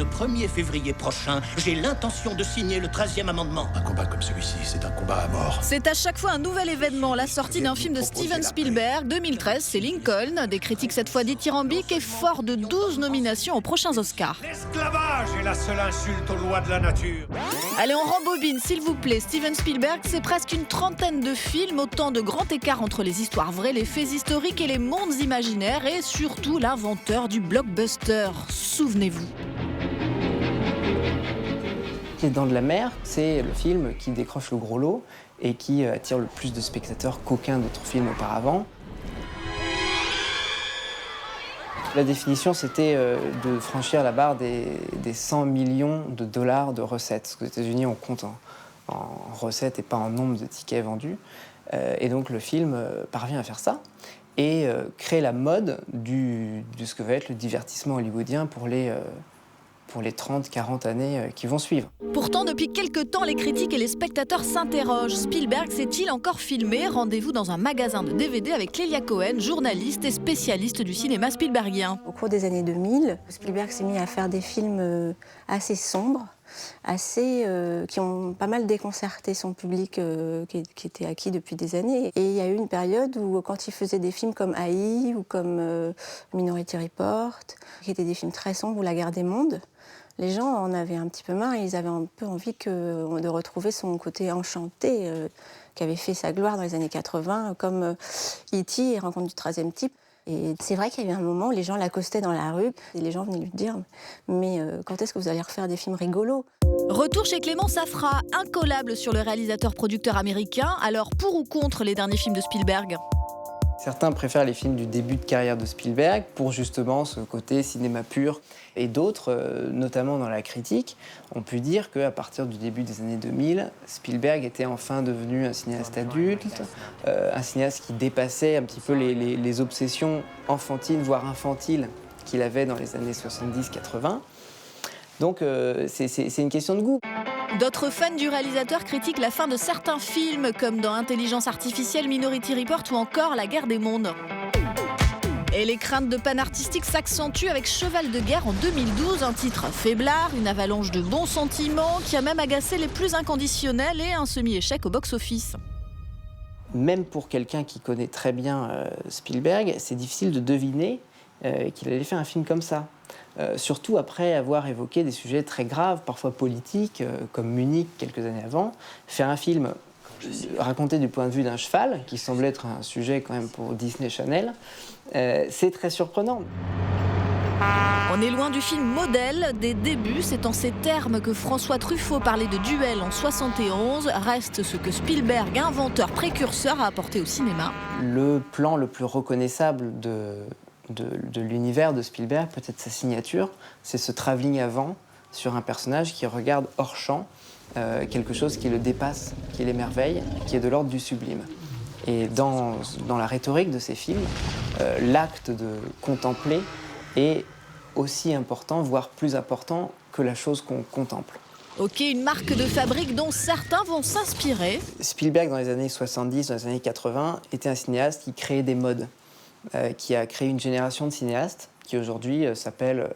1er février prochain, j'ai l'intention de signer le 13e amendement. Un combat comme celui-ci, c'est un combat à mort. C'est à chaque fois un nouvel événement, la sortie d'un film de Steven Spielberg. 2013, c'est Lincoln, des critiques cette fois dithyrambiques et fort de 12 nominations aux prochains Oscars. L'esclavage est la seule insulte aux lois de la nature. Allez, on rembobine, s'il vous plaît. Steven Spielberg, c'est presque une trentaine de films, autant de grands écarts entre les histoires vraies, les faits historiques et les mondes imaginaires, et surtout l'inventeur du blockbuster. Souvenez-vous. Les Dents de la Mer, c'est le film qui décroche le gros lot et qui attire le plus de spectateurs qu'aucun d'autre film auparavant. La définition, c'était de franchir la barre des 100 millions de dollars de recettes. Parce qu'aux États-Unis, on compte en recettes et pas en nombre de tickets vendus. Et donc le film parvient à faire ça et crée la mode de ce que va être le divertissement hollywoodien pour les 30-40 années qui vont suivre. Pourtant, depuis quelques temps, les critiques et les spectateurs s'interrogent. Spielberg s'est-il encore filmé? Rendez-vous dans un magasin de DVD avec Clélia Cohen, journaliste et spécialiste du cinéma spielbergien. Au cours des années 2000, Spielberg s'est mis à faire des films assez sombres, qui ont pas mal déconcerté son public qui était acquis depuis des années. Et il y a eu une période où, quand il faisait des films comme AI ou comme Minority Report, qui étaient des films très sombres, ou La Guerre des mondes, les gens en avaient un petit peu marre et ils avaient un peu envie de retrouver son côté enchanté qui avait fait sa gloire dans les années 80, comme E.T. et Rencontre du troisième type. Et c'est vrai qu'il y avait un moment où les gens l'accostaient dans la rue et les gens venaient lui dire « Mais quand est-ce que vous allez refaire des films rigolos ?» Retour chez Clément Safra, incollable sur le réalisateur-producteur américain. Alors, pour ou contre les derniers films de Spielberg? Certains préfèrent les films du début de carrière de Spielberg pour justement ce côté cinéma pur. Et d'autres, notamment dans la critique, ont pu dire qu'à partir du début des années 2000, Spielberg était enfin devenu un cinéaste adulte, un cinéaste qui dépassait un petit peu les obsessions enfantines, voire infantiles qu'il avait dans les années 70-80. Donc c'est une question de goût. D'autres fans du réalisateur critiquent la fin de certains films, comme dans Intelligence artificielle, Minority Report ou encore La Guerre des mondes. Et les craintes de panne artistique s'accentuent avec Cheval de guerre en 2012, un titre faiblard, une avalanche de bons sentiments qui a même agacé les plus inconditionnels et un semi-échec au box-office. Même pour quelqu'un qui connaît très bien Spielberg, c'est difficile de deviner qu'il allait faire un film comme ça. Surtout après avoir évoqué des sujets très graves, parfois politiques, comme Munich quelques années avant. Faire un film raconté du point de vue d'un cheval, qui semblait être un sujet quand même pour Disney Channel, c'est très surprenant. On est loin du film modèle des débuts, c'est en ces termes que François Truffaut parlait de Duel en 71, reste ce que Spielberg, inventeur, précurseur, a apporté au cinéma. Le plan le plus reconnaissable de l'univers de Spielberg, peut-être sa signature, c'est ce travelling avant sur un personnage qui regarde hors champ quelque chose qui le dépasse, qui l'émerveille, qui est de l'ordre du sublime. Et dans la rhétorique de ces films, l'acte de contempler est aussi important, voire plus important que la chose qu'on contemple. Ok, une marque de fabrique dont certains vont s'inspirer. Spielberg, dans les années 70, dans les années 80, était un cinéaste qui créait des modes. Qui a créé une génération de cinéastes qui aujourd'hui s'appellent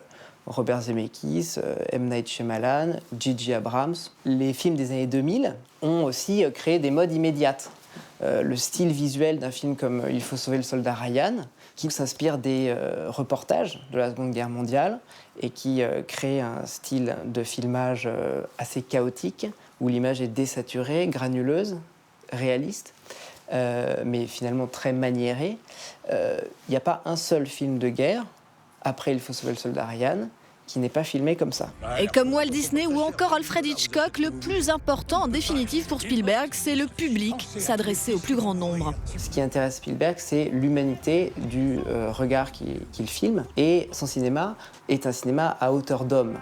Robert Zemeckis, M. Night Shyamalan, J.J. Abrams. Les films des années 2000 ont aussi créé des modes immédiates. Le style visuel d'un film comme Il faut sauver le soldat Ryan, qui s'inspire des reportages de la Seconde Guerre mondiale et qui crée un style de filmage assez chaotique, où l'image est désaturée, granuleuse, réaliste. Mais finalement très maniéré. Il n'y a pas un seul film de guerre, après Il faut sauver le soldat Ryan, qui n'est pas filmé comme ça. Et comme Walt Disney ou encore Alfred Hitchcock, le plus important en définitive pour Spielberg, c'est le public, s'adresser au plus grand nombre. Ce qui intéresse Spielberg, c'est l'humanité du regard qu'il filme. Et son cinéma est un cinéma à hauteur d'homme.